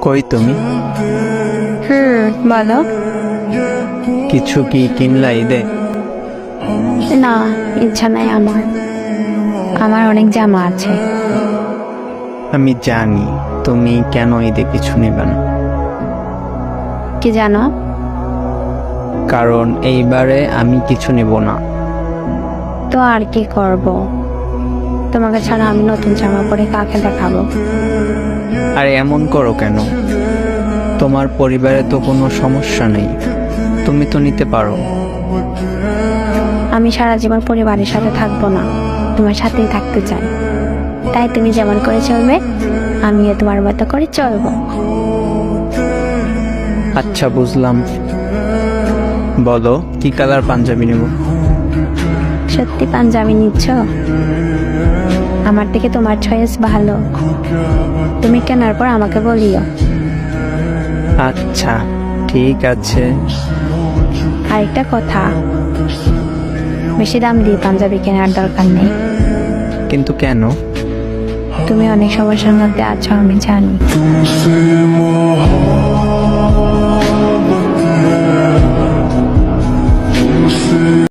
কই তুমি? বলো। কিছু কি কিনলা ঈদে? না, ইচ্ছা নাই আমার অনেক জামা আছে। আমি জানি তুমি কেন ঈদে কিছু নেবে না, কি জানো? কারণ এইবারে আমি কিছু নেব না। তো আর কি করব? তোমাকে ছাড়া আমি নতুন জামা পরে কাকে দেখাবো? আর এমন করো কেন? তোমার পরিবারে তো কোনো সমস্যা নেই, তুমি তো নিতে পারো। আমি সারা জীবন পরিবারের সাথে থাকবো না, তোমার সাথেই থাকতে চাই। তাই তুমি যেমন করে চলবে আমিও তোমার মতো করে চলবো। আচ্ছা বুঝলাম, বলো কি কালার পাঞ্জাবি নেব? সত্যি পাঞ্জাবি নিচ্ছ? আমার থেকে তোমার চয়েস ভালো, তুমি কেনার পর আমাকে বলিও। আচ্ছা ঠিক আছে। আরেকটা কথা, বেশি দাম দিয়ে পাঞ্জাবি কেনার দরকার নেই। কিন্তু কেন? তুমি অনেক সমস্যার মধ্যে আছো আমি জানি।